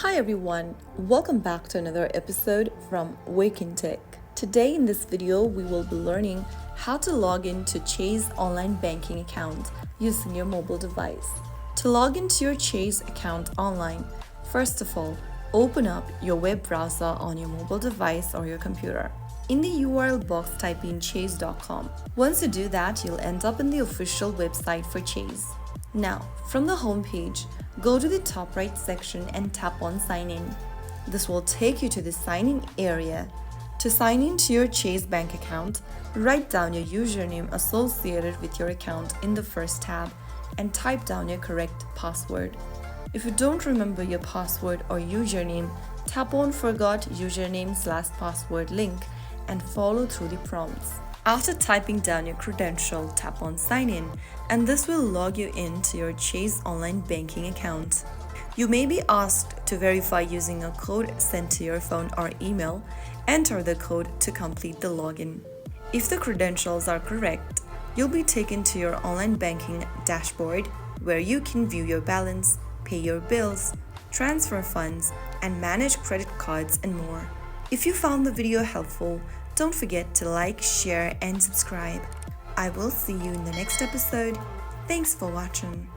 Hi everyone, welcome back to another episode from Wake&Tech. Today in this video, we will be learning how to log into Chase online banking account using your mobile device. To log into your Chase account online, first of all, open up your web browser on your mobile device or your computer. In the URL box, type in chase.com. Once you do that, you'll end up in the official website for Chase. Now, from the home page, go to the top right section and tap on Sign In. This will take you to the Sign In area. To sign into your Chase bank account, write down your username associated with your account in the first tab and type down your correct password. If you don't remember your password or username, tap on Forgot Username/Password link and follow through the prompts. After typing down your credential, tap on Sign In, and this will log you into your Chase online banking account. You may be asked to verify using a code sent to your phone or email. Enter the code to complete the login. If the credentials are correct, you'll be taken to your online banking dashboard where you can view your balance, pay your bills, transfer funds, and manage credit cards and more. If you found the video helpful, don't forget to like, share, and subscribe. I will see you in the next episode. Thanks for watching.